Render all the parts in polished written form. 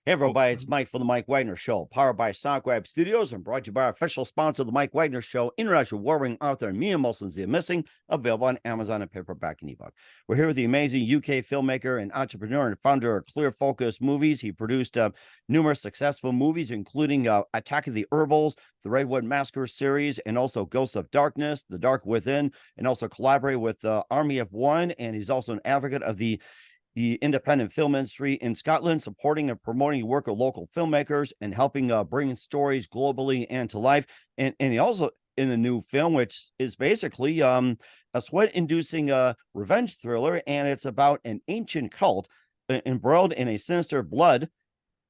Hey Oh, everybody, it's Mike from the Mike Wagner Show, powered by Soundgrab Studios and brought to you by our official sponsor of the Mike Wagner Show, international warring author Mia Molson's The Missing, available on Amazon and paperback and ebook. We're here with the amazing UK filmmaker and entrepreneur and founder of Clear Focus Movies. He produced numerous successful movies, including Attack of the Herbals, the Redwood Massacre series, and also Ghosts of Darkness, The Dark Within, and also collaborate with Army of One. And he's also an advocate of the independent film industry in Scotland, supporting and promoting the work of local filmmakers and helping bring stories globally and to life. And he also in the new film, which is basically a sweat-inducing revenge thriller, and it's about an ancient cult embroiled in a sinister blood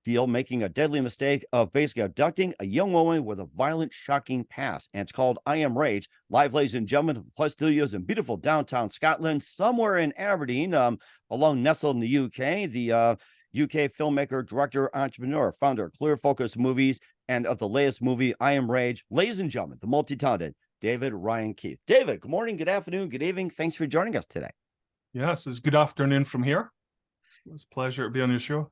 deal, making a deadly mistake of basically abducting a young woman with a violent, shocking past. And it's called I Am Rage. Live, ladies and gentlemen, Plus Studios in beautiful downtown Scotland, somewhere in Aberdeen, along nestled in the UK. The UK filmmaker, director, entrepreneur, founder of Clear Focus Movies, and of the latest movie, I Am Rage. Ladies and gentlemen, the multi-talented David Ryan Keith. David, good morning, good afternoon, good evening. Thanks for joining us today. yes, it's good afternoon from here. It's a pleasure to be on your show.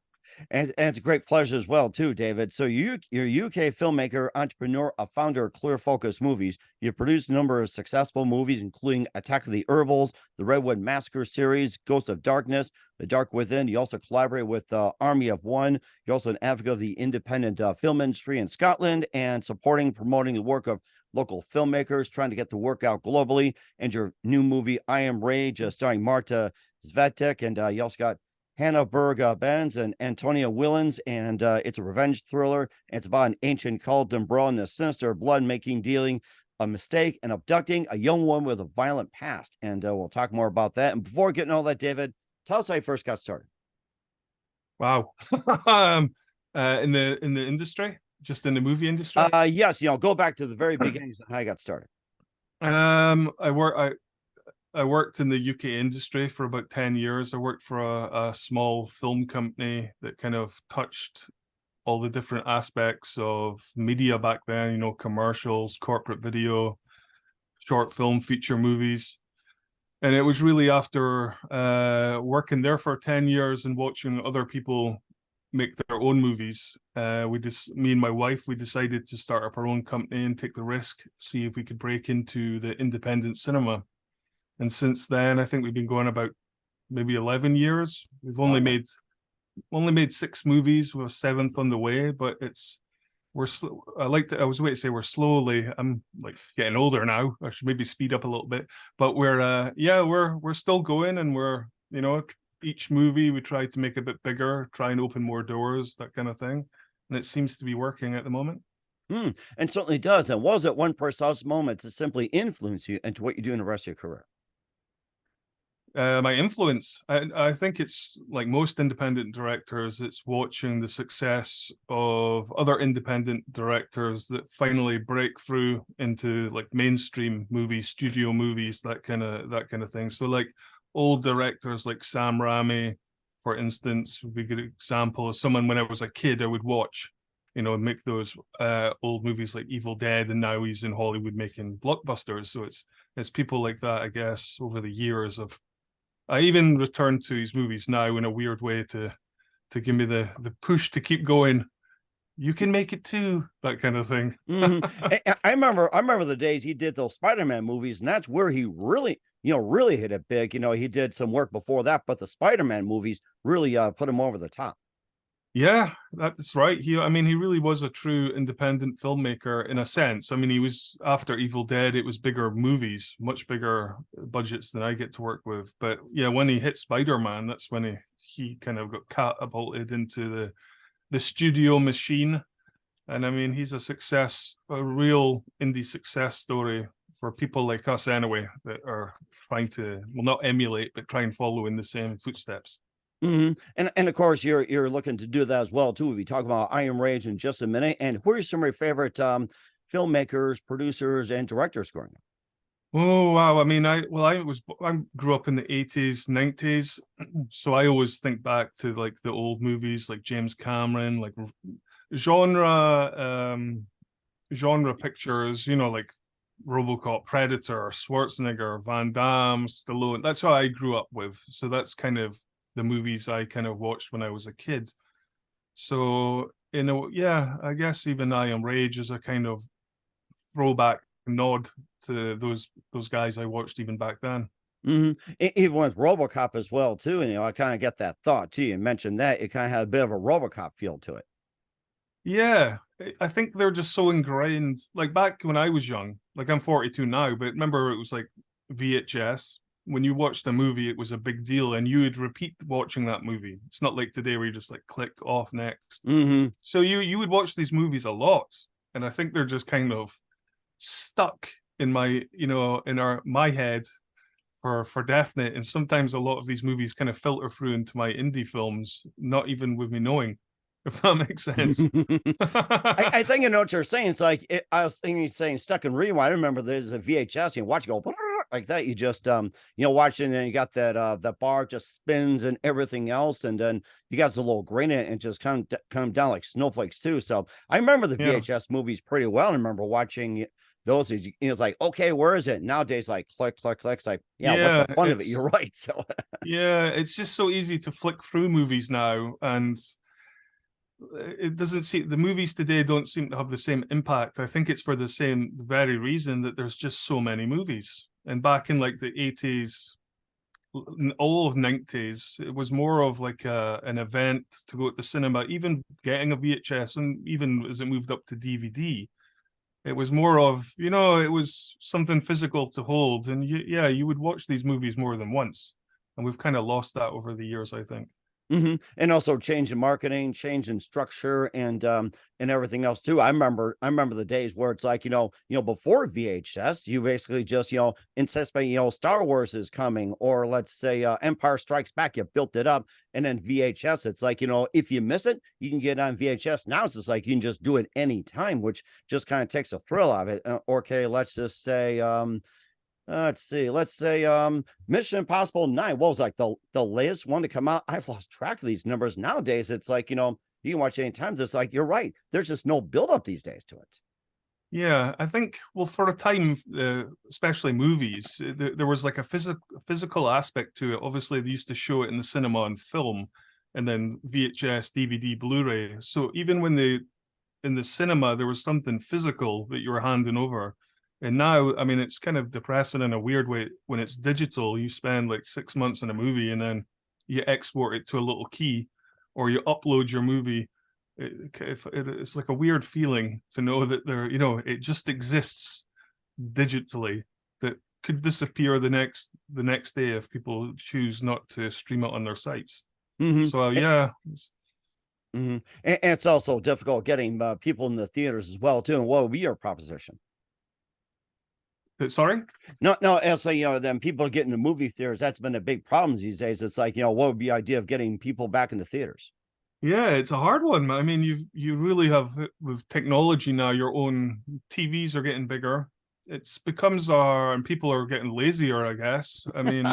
And it's a great pleasure as well, too, David. So you're a UK filmmaker, entrepreneur, a founder of Clear Focus Movies. You produced a number of successful movies, including Attack of the Herbals, the Redwood Massacre series, Ghosts of Darkness, The Dark Within. You also collaborate with Army of One. You're also an advocate of the independent film industry in Scotland and supporting, promoting the work of local filmmakers, trying to get the work out globally. And your new movie, I Am Rage, starring Marta Zvetic, and you also got Hannah Berg-Benz and Antonia Willens, and it's a revenge thriller. It's about an ancient cult embroiled in a sinister blood-making dealing, a mistake, and abducting a young woman with a violent past. And we'll talk more about that. And before getting all that, David, tell us how you first got started. Wow. In the industry, just in the movie industry. Yes, go back to the very beginnings of how you got started. I worked in the UK industry for about 10 years. I worked for a small film company that kind of touched all the different aspects of media back then, commercials, corporate video, short film, feature movies. And it was really after working there for 10 years and watching other people make their own movies. Me and my wife, we decided to start up our own company and take the risk, see if we could break into the independent cinema. And since then, I think we've been going about maybe 11 years. We've only made 6 movies, with a 7th on the way, but I was waiting to say we're slowly, I'm like getting older now. I should maybe speed up a little bit, but we're still going, and we're, each movie we try to make a bit bigger, try and open more doors, that kind of thing. And it seems to be working at the moment. And certainly does. And what was that one precise moment to simply influence you into what you do in the rest of your career? My influence, I think it's like most independent directors, it's watching the success of other independent directors that finally break through into like mainstream movies, studio movies, that kind of thing. So like old directors like Sam Raimi, for instance, would be a good example of someone when I was a kid I would watch, and make those old movies like Evil Dead, and now he's in Hollywood making blockbusters. So it's people like that, I guess, over the years of. I even return to his movies now in a weird way to give me the push to keep going. You can make it too, that kind of thing. I remember the days he did those Spider-Man movies, and that's where he really, really hit it big. He did some work before that, but the Spider-Man movies really put him over the top. Yeah, that's right. He really was a true independent filmmaker in a sense. I mean, he was after Evil Dead, it was bigger movies, much bigger budgets than I get to work with. But yeah, when he hit Spider-Man, that's when he kind of got catapulted into the studio machine. And I mean, he's a real indie success story for people like us anyway, that are trying to, well, not emulate, but try and follow in the same footsteps. And of course, you're looking to do that as well too. We'll be talking about I Am Rage in just a minute. And who are some of your favorite filmmakers, producers, and directors growing up? Oh wow! I mean, I grew up in the 80s, 90s, so I always think back to like the old movies, like James Cameron, like genre genre pictures, like RoboCop, Predator, Schwarzenegger, Van Damme, Stallone. That's what I grew up with. So that's kind of the movies I kind of watched when I was a kid. So, yeah, I guess even I Am Rage is a kind of throwback nod to those guys I watched even back then. Even with RoboCop as well, too. And I kind of get that thought too. You mentioned that it kind of had a bit of a RoboCop feel to it. Yeah, I think they're just so ingrained. Like back when I was young, like I'm 42 now, but remember it was like VHS. When you watched a movie, it was a big deal, and you would repeat watching that movie. It's not like today where you just like click off next. Hmm. So you would watch these movies a lot, and I think they're just kind of stuck in my in our my head for definite. And sometimes a lot of these movies kind of filter through into my indie films, not even with me knowing, if that makes sense. I think I know what you're saying. It's like I was thinking, saying stuck in rewind. I remember there's a VHS. You watch it go like that. You just watching, and you got that bar just spins and everything else, and then you got the little grain in it and just come down like snowflakes too. So I remember the Yeah, VHS movies pretty well. I remember watching those. It's like, okay, where is it nowadays? Like click, click, click. It's like, yeah, what's the yeah, fun of it? You're right. So it's just so easy to flick through movies now, and it doesn't seem the movies today don't seem to have the same impact. I think it's for the very reason that there's just so many movies. And back in like the 80s, all of 90s, it was more of like an event to go to the cinema, even getting a VHS, and even as it moved up to DVD, it was more of, it was something physical to hold. And yeah, you would watch these movies more than once. And we've kind of lost that over the years, I think. And also change in marketing, change in structure, and everything else too. I remember the days where it's like, before VHS, you basically just, anticipate, Star Wars is coming, or let's say Empire Strikes Back, you built it up, and then VHS, it's like, if you miss it, you can get it on VHS. Now it's just like you can just do it anytime, which just kind of takes the thrill out of it. Okay, let's just say let's see. Let's say Mission Impossible 9. What was like the latest one to come out? I've lost track of these numbers nowadays. It's like, you can watch it anytime. It's like you're right. There's just no build up these days to it. Yeah, I think, well, for a time, especially movies, there was like a physical aspect to it. Obviously, they used to show it in the cinema on film, and then VHS, DVD, Blu-ray. So even when in the cinema, there was something physical that you were handing over. And now, I mean, it's kind of depressing in a weird way. When it's digital, you spend like 6 months in a movie, and then you export it to a little key, or you upload your movie. It's like a weird feeling to know that it just exists digitally, that could disappear the next day if people choose not to stream it on their sites. Hmm. So And, yeah. and it's also difficult getting people in the theaters as well too. And what would be your proposition? Sorry. No, no, it's like, then people getting to movie theaters. That's been a big problem these days. It's like, what would be the idea of getting people back into theaters? Yeah, it's a hard one. I mean, you really have, with technology now, your own TVs are getting bigger. It's becomes and people are getting lazier, I guess. I mean,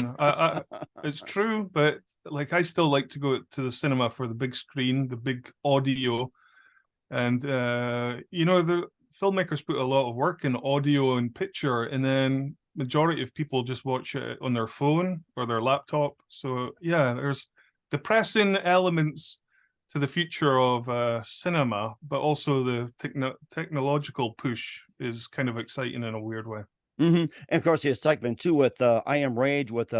it's true, but like I still like to go to the cinema for the big screen, the big audio, and the filmmakers put a lot of work in audio and picture, and then majority of people just watch it on their phone or their laptop. So yeah, there's depressing elements to the future of cinema, but also the technological push is kind of exciting in a weird way. And of course, the segment too with I Am Rage with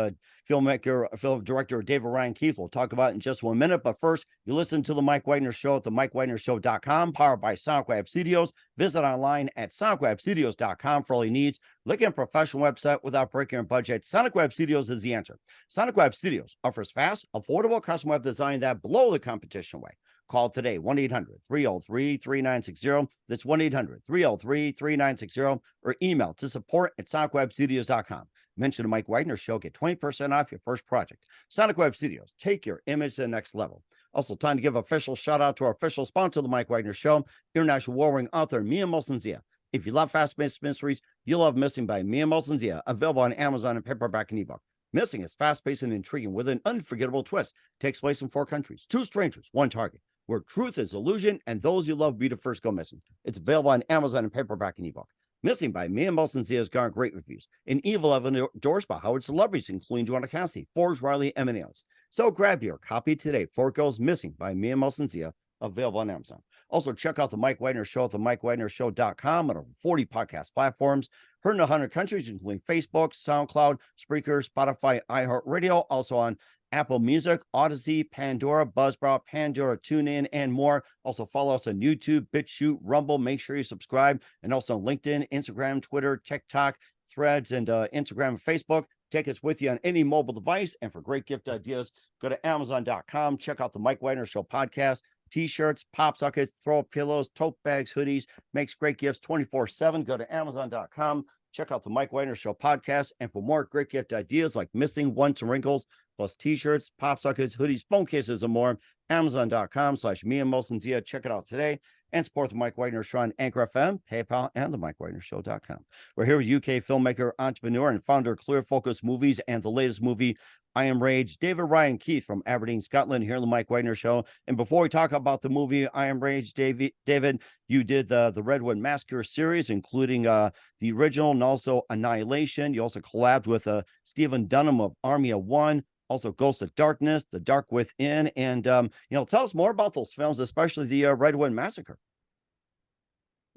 filmmaker, film director David Ryan Keith. We'll talk about it in just 1 minute. But first, you listen to the Mike Wagner Show at the MikeWagnerShow.com, powered by SonicWeb Studios. Visit online at SonicWebStudios.com for all your needs. Look at a professional website without breaking your budget. SonicWeb Studios is the answer. SonicWeb Studios offers fast, affordable custom web design that blow the competition away. Call today, 1-800-303-3960. That's 1-800-303-3960, or email to support@sonicwebstudios.com. Mention the Mike Wagner Show, get 20% off your first project. Sonic Web Studios, take your image to the next level. Also, time to give official shout out to our official sponsor of the Mike Wagner Show, international warring author Mia Molson-Zia. If you love fast-paced mysteries, you'll love Missing by Mia Molson-Zia, available on Amazon and paperback and ebook. Missing is fast-paced and intriguing with an unforgettable twist. Takes place in 4 countries, 2 strangers, 1 target, where truth is illusion and those you love be the first go missing. It's available on Amazon and paperback and ebook. Missing by Mia Molson-Zia has garnered great reviews. An evil evidence endorsed by Howard celebrities, including Joanna Cassidy, Forbes, Riley, and many others. So grab your copy today before it goes missing by Mia Molson-Zia, available on Amazon. Also, check out the Mike Wagner Show at the MikeWagnerShow.com and over 40 podcast platforms. Heard in 100 countries, including Facebook, SoundCloud, Spreaker, Spotify, iHeartRadio. Also on Apple Music, Odyssey, Pandora, Buzzsprout, Pandora, TuneIn, and more. Also follow us on YouTube, BitChute, Rumble. Make sure you subscribe. And also on LinkedIn, Instagram, Twitter, TikTok, Threads, and Instagram and Facebook. Take us with you on any mobile device. And for great gift ideas, go to Amazon.com. Check out the Mike Wagner Show podcast. T-shirts, pop sockets, throw pillows, tote bags, hoodies. Makes great gifts 24/7. Go to Amazon.com. Check out the Mike Wagner Show podcast. And for more great gift ideas like missing once and wrinkles, plus T-shirts, pop sockets, hoodies, phone cases, and more, Amazon.com/Mia Molson Zia. Check it out today and support the Mike Wagner Show on Anchor FM, PayPal, and the MikeWagnerShow.com. We're here with UK filmmaker, entrepreneur, and founder of Clear Focus Movies and the latest movie, I Am Rage, David Ryan Keith from Aberdeen, Scotland, here on the Mike Wagner Show. And before we talk about the movie I Am Rage, David, you did the Redwood Massacre series, including the original and also Annihilation. You also collabed with Stephen Dunham of Army of One, also Ghost of Darkness, The Dark Within, and tell us more about those films, especially the Redwood Massacre.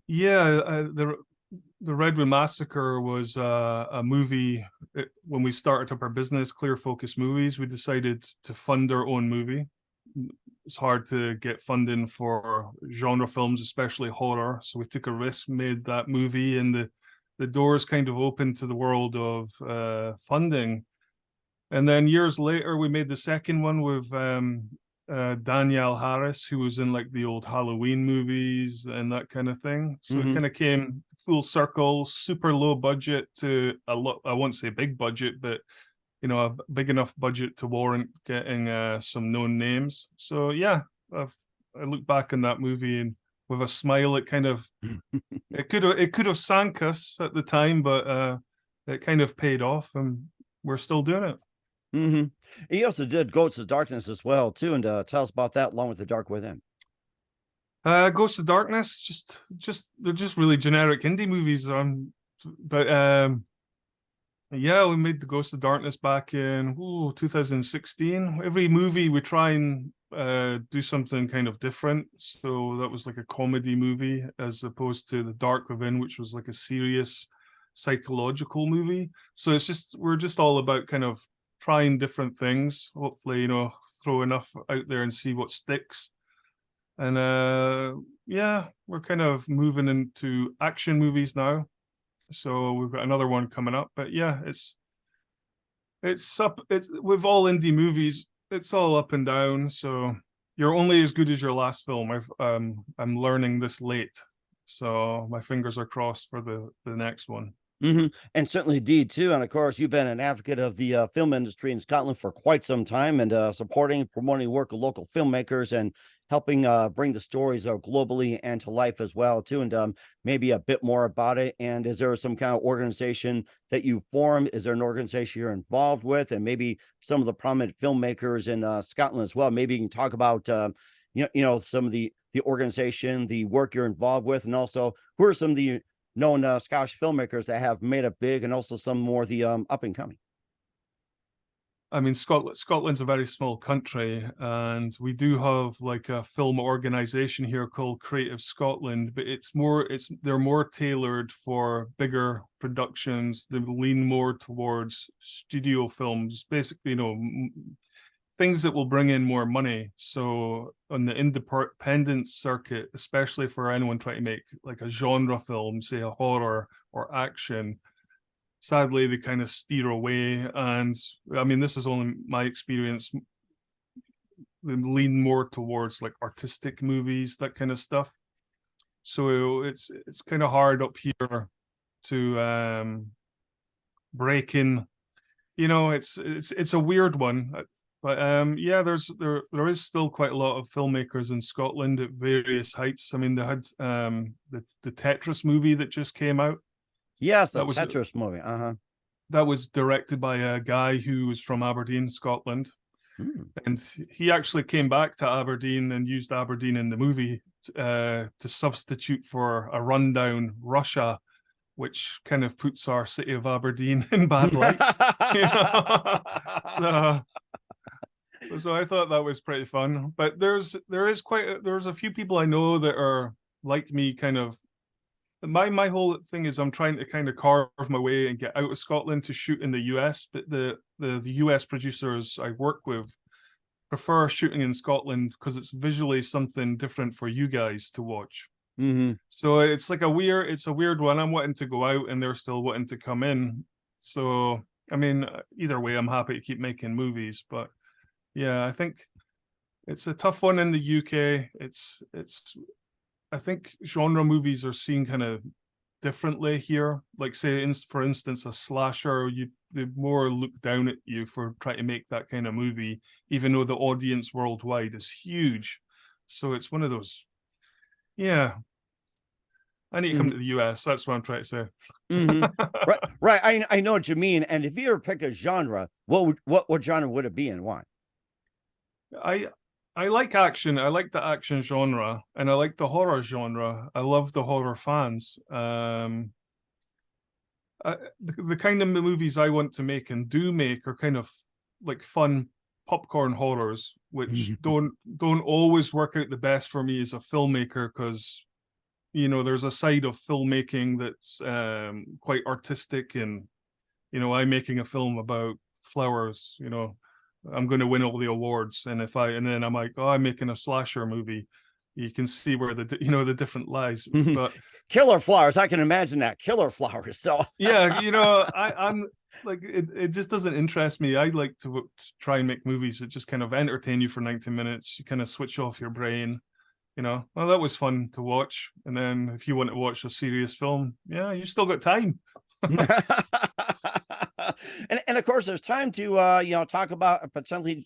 Yeah, the Redwood Massacre was a movie. When we started up our business, Clear Focus Movies, we decided to fund our own movie. It's hard to get funding for genre films, especially horror. So we took a risk, made that movie, and the doors kind of opened to the world of funding. And then years later, we made the second one with Danielle Harris, who was in like the old Halloween movies and that kind of thing. So it kind of came full circle, super low budget to a lot. I won't say big budget, but a big enough budget to warrant getting some known names. So yeah, I look back on that movie and with a smile, it kind of it could have sank us at the time, but it kind of paid off, and we're still doing it. He also did Ghosts of Darkness as well, too, and tell us about that along with The Dark Within. Ghosts of Darkness, they're just really generic indie movies. But yeah, we made the Ghost of Darkness back in 2016. Every movie we try and do something kind of different. So that was like a comedy movie as opposed to The Dark Within, which was like a serious psychological movie. So we're just all about kind of trying different things, hopefully, throw enough out there and see what sticks. And yeah, we're kind of moving into action movies now. So we've got another one coming up. But yeah, it's with all indie movies, it's all up and down. So you're only as good as your last film. I'm learning this late. So my fingers are crossed for the next one. And certainly Dee too. And of course, you've been an advocate of the film industry in Scotland for quite some time, and supporting, promoting work of local filmmakers and helping bring the stories globally and to life as well too. And maybe a bit more about it. And is there some kind of organization that you formed? Is there an organization you're involved with? And maybe some of the prominent filmmakers in Scotland as well. Maybe you can talk about some of the organization, the work you're involved with, and also who are some of the known Scottish filmmakers that have made it big, and also some more the up and coming. I mean, Scotland's a very small country, and we do have like a film organization here called Creative Scotland, but they're more tailored for bigger productions. They lean more towards studio films, basically, things that will bring in more money. So on the independent circuit, especially for anyone trying to make like a genre film, say a horror or action, sadly they kind of steer away. And I mean, this is only my experience. They lean more towards like artistic movies, that kind of stuff. So it's kind of hard up here to break in. It's a weird one. But yeah, there is still quite a lot of filmmakers in Scotland at various heights. I mean, they had the Tetris movie that just came out. Yes, the Tetris movie. That was directed by a guy who was from Aberdeen, Scotland. And he actually came back to Aberdeen and used Aberdeen in the movie to substitute for a rundown Russia, which kind of puts our city of Aberdeen in bad light. So, So I thought that was pretty fun. But there's a few people I know that are like me, kind of. My whole thing is I'm trying to kind of carve my way and get out of Scotland to shoot in the US, but the US producers I work with prefer shooting in Scotland because it's visually something different for you guys to watch. Mm-hmm. So it's a weird one. I'm wanting to go out and they're still wanting to come in. So I mean, either way, I'm happy to keep making movies. But yeah, I think it's a tough one in the UK. It's I think genre movies are seen kind of differently here. Like say, for instance, a slasher, they more look down at you for trying to make that kind of movie, even though the audience worldwide is huge. So it's one of those. Yeah, I need to come Mm-hmm. to the US. That's what I'm trying to say. Mm-hmm. Right, right. I know what you mean. And if you ever pick a genre, what genre would it be and why? I I like action. I like the action genre, and I like the horror genre. I love the horror fans. The kind of movies I want to make and do make are kind of like fun popcorn horrors, which don't always work out the best for me as a filmmaker because there's a side of filmmaking that's quite artistic, and I'm making a film about flowers. I'm going to win all the awards, and then I'm like, oh, I'm making a slasher movie. You can see where the different lies, but Killer flowers. I can imagine that killer flowers. So yeah, I'm like it just doesn't interest me. I like to try and make movies that just kind of entertain you for 90 minutes. You kind of switch off your brain. Well, that was fun to watch. And then if you want to watch a serious film, yeah, you still got time. and of course there's time to talk about potentially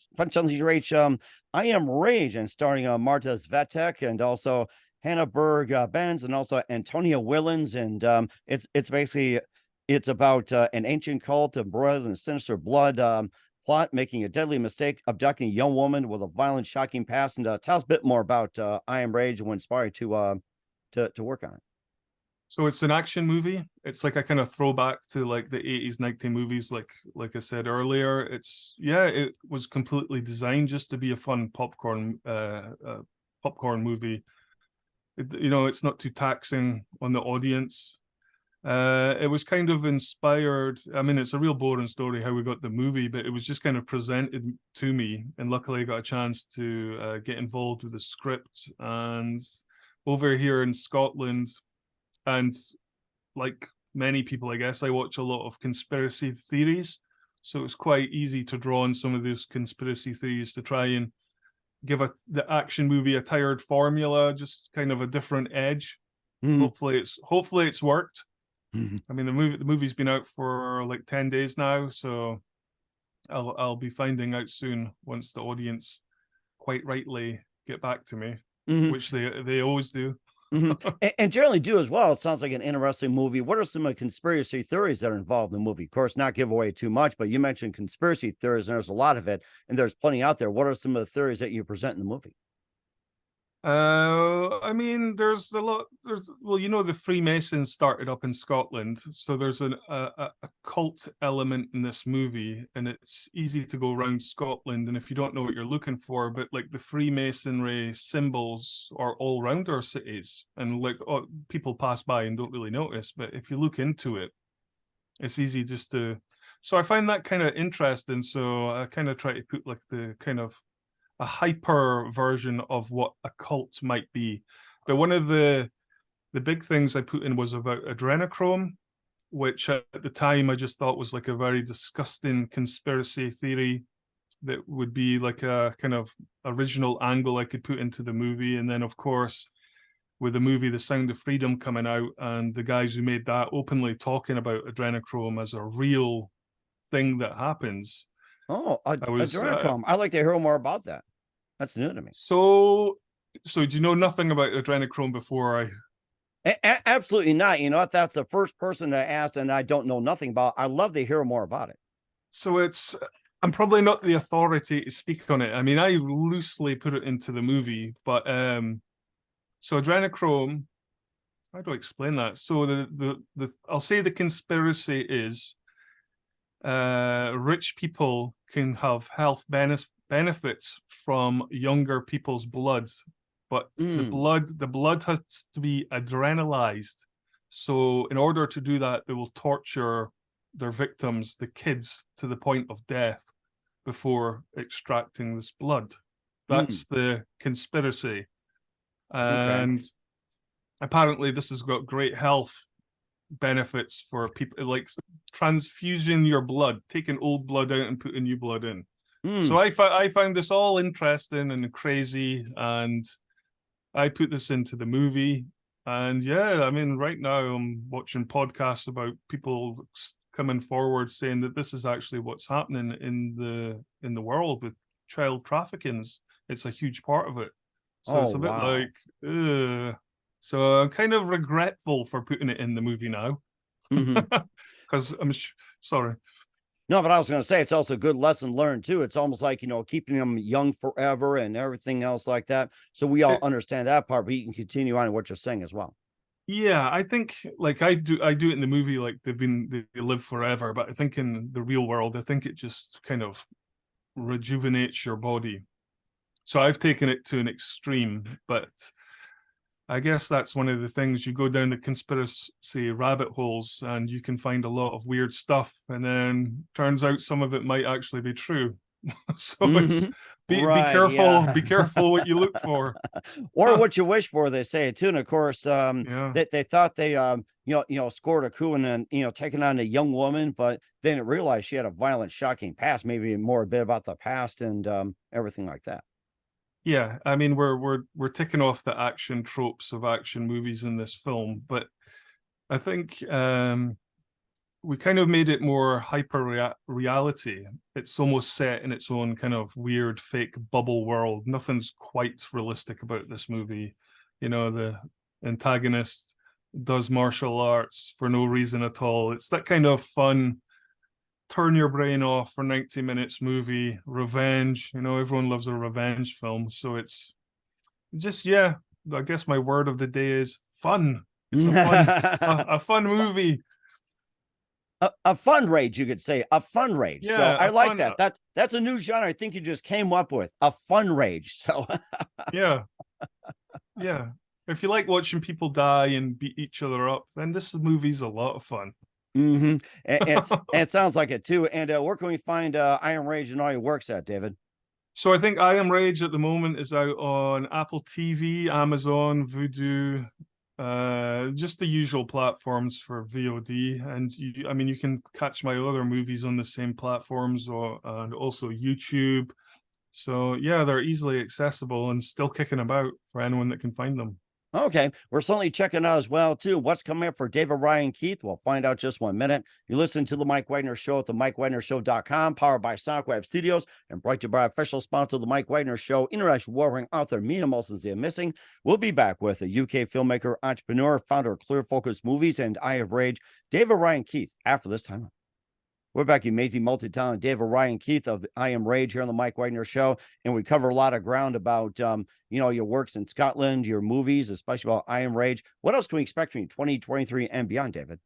reach I Am Rage, and starring Marta Svetek and also Hannah Berg Benz and also Antonia Willens, and it's basically it's about an ancient cult embroiled in sinister blood plot, making a deadly mistake, abducting a young woman with a violent, shocking past. And tell us a bit more about I Am Rage and what inspired to work on it. So it's an action movie. It's like a kind of throwback to like the 80s, 90s movies, like I said earlier. It was completely designed just to be a fun popcorn movie. It's not too taxing on the audience. It was kind of inspired. I mean, it's a real boring story how we got the movie, but it was just kind of presented to me, and luckily I got a chance to get involved with the script. And over here in Scotland, and like many people, I guess, I watch a lot of conspiracy theories. So it's quite easy to draw on some of those conspiracy theories to try and give the action movie a tired formula, just kind of a different edge. Mm-hmm. Hopefully it's worked. Mm-hmm. I mean, the movie's been out for like 10 days now, so I'll be finding out soon once the audience quite rightly get back to me, Mm-hmm. which they always do. Mm-hmm. And generally do as well. It sounds like an interesting movie. What are some of the conspiracy theories that are involved in the movie? Of course, not give away too much, but you mentioned conspiracy theories, and there's a lot of it, and there's plenty out there. What are some of the theories that you present in the movie? I mean, there's a lot. The Freemasons started up in Scotland, so there's a cult element in this movie, and it's easy to go around Scotland, and if you don't know what you're looking for, but like the Freemasonry symbols are all around our cities, and like people pass by and don't really notice, but if you look into it, it's easy just to. So I find that kind of interesting. So I kind of try to put like the kind of a hyper version of what a cult might be. But one of the big things I put in was about adrenochrome, which at the time I just thought was like a very disgusting conspiracy theory that would be like a kind of original angle I could put into the movie. And then of course, with the movie The Sound of Freedom coming out, and the guys who made that openly talking about adrenochrome as a real thing that happens. Oh, I was adrenochrome. I'd like to hear more about that. That's new to me. So do you know nothing about adrenochrome before I? Absolutely not. You know, if that's the first person to ask and I don't know nothing about, I'd love to hear more about it. So I'm probably not the authority to speak on it. I mean, I loosely put it into the movie, but so adrenochrome, how do I explain that? So the I'll say the conspiracy is rich people can have health benefits from younger people's blood, but the blood has to be adrenalized. So in order to do that, they will torture their victims, the kids, to the point of death before extracting this blood. That's the conspiracy. And apparently this has got great health benefits for people, like transfusing your blood, taking old blood out and putting new blood in. So I found this all interesting and crazy, and I put this into the movie. And yeah, I mean, right now I'm watching podcasts about people coming forward saying that this is actually what's happening in the world with child trafficking. It's a huge part of it. So it's a bit like, ugh. So I'm kind of regretful for putting it in the movie now, because I'm sorry. No, but I was going to say it's also a good lesson learned too. It's almost like, keeping them young forever and everything else like that. So we all understand that part, but you can continue on what you're saying as well. Yeah, I think like I do it in the movie, like they live forever, but I think in the real world, I think it just kind of rejuvenates your body. So I've taken it to an extreme, but I guess that's one of the things. You go down the conspiracy rabbit holes and you can find a lot of weird stuff, and then turns out some of it might actually be true. So it's be careful what you look for. Or what you wish for, they say too. And of course, they thought they scored a coup and then taking on a young woman, but then it realized she had a violent, shocking past, maybe more a bit about the past and everything like that. Yeah, I mean we're ticking off the action tropes of action movies in this film, but I think we kind of made it more hyper reality. It's almost set in its own kind of weird fake bubble world. Nothing's quite realistic about this movie. The antagonist does martial arts for no reason at all. It's that kind of fun, turn your brain off for 90 minutes movie, revenge. Everyone loves a revenge film. So it's just, yeah, I guess my word of the day is fun. It's a fun movie. A fun rage, you could say, a fun rage. Yeah, so I like that. That's a new genre I think you just came up with, a fun rage. So yeah. If you like watching people die and beat each other up, then this movie's a lot of fun. And it sounds like it too. And where can we find I Am Rage and all your works at, David? So I think I Am Rage at the moment is out on Apple TV, Amazon, Vudu, just the usual platforms for VOD. And you can catch my other movies on the same platforms and also YouTube. So yeah, they're easily accessible and still kicking about for anyone that can find them. Okay, we're certainly checking out as well too. What's coming up for David Ryan Keith? We'll find out just 1 minute. You listen to the Mike Wagner Show at the MikeWagnerShow.com, powered by SoundWeb Studios, and brought to you by official sponsor of the Mike Wagner Show, international warring author Mia Molson's The Missing. We'll be back with a UK filmmaker, entrepreneur, founder of Clear Focus Movies and Eye of Rage, David Ryan Keith. After this time. We're back, amazing multi-talented David Ryan Keith of I Am Rage here on the Mike Wagner Show, and we cover a lot of ground about your works in Scotland, your movies, especially about I Am Rage. What else can we expect from you 2023 and beyond, David?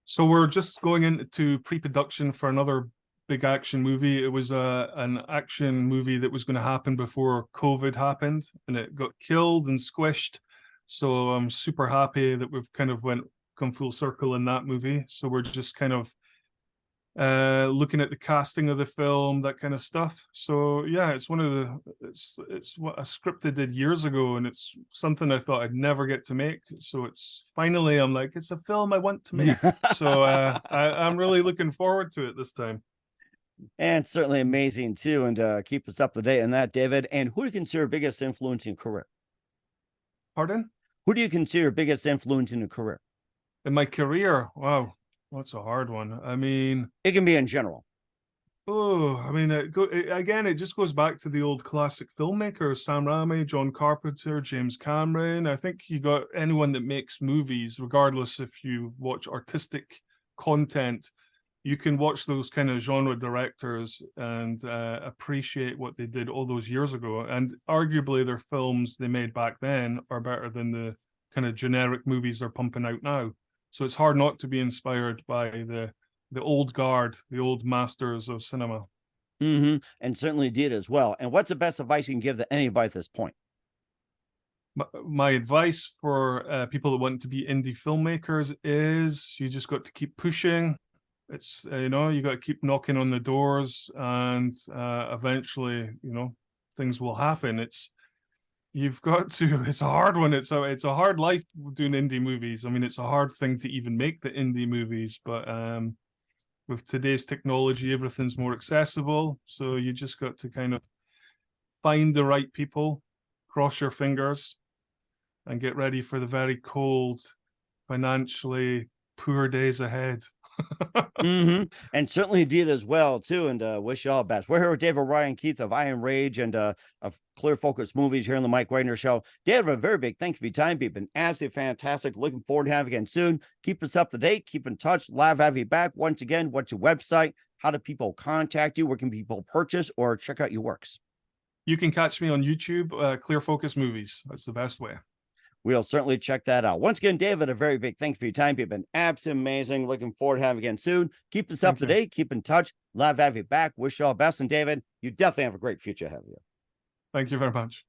So we're just going into pre-production for another big action movie. It was an action movie that was going to happen before COVID happened, and it got killed and squished. So I'm super happy that we've kind of come full circle in that movie. So we're just kind of looking at the casting of the film, that kind of stuff. So yeah, it's what a script I did years ago, and it's something I thought I'd never get to make. So it's finally, I'm like, it's a film I want to make. So I'm really looking forward to it this time. And certainly amazing too, and keep us up to date on that, David. And who do you consider your biggest influence in your career? Pardon? Who do you consider your biggest influence in your career? In my career? Wow. That's a hard one. I mean, it can be in general. Oh, I mean, again, it just goes back to the old classic filmmakers: Sam Raimi, John Carpenter, James Cameron. I think you got anyone that makes movies, regardless if you watch artistic content, you can watch those kind of genre directors and appreciate what they did all those years ago. And arguably, their films they made back then are better than the kind of generic movies they're pumping out now. So it's hard not to be inspired by the old guard, the old masters of cinema. And certainly did as well. And what's the best advice you can give to anybody at this point? My advice for people that want to be indie filmmakers is you just got to keep pushing. It's you got to keep knocking on the doors, and eventually, things will happen. You've got to. It's a hard one. It's a hard life doing indie movies. I mean, it's a hard thing to even make the indie movies, but with today's technology, everything's more accessible. So you just got to kind of find the right people, cross your fingers, and get ready for the very cold, financially poor days ahead. And certainly did as well too. And wish you all the best. We're here with David Ryan Keith of Iron Rage and of Clear Focus Movies here on the Mike Wagner Show. David, a very big thank you for your time. You've been absolutely fantastic. Looking forward to having you again soon. Keep us up to date. Keep in touch. Live have you back. Once again, what's your website? How do people contact you? Where can people purchase or check out your works? You can catch me on YouTube, Clear Focus Movies. That's the best way. We'll certainly check that out. Once again, David, a very big thank you for your time. You've been absolutely amazing. Looking forward to having you again soon. Keep us up to date. Keep in touch. Love to have you back. Wish you all the best. And David, you definitely have a great future ahead of you. Thank you very much.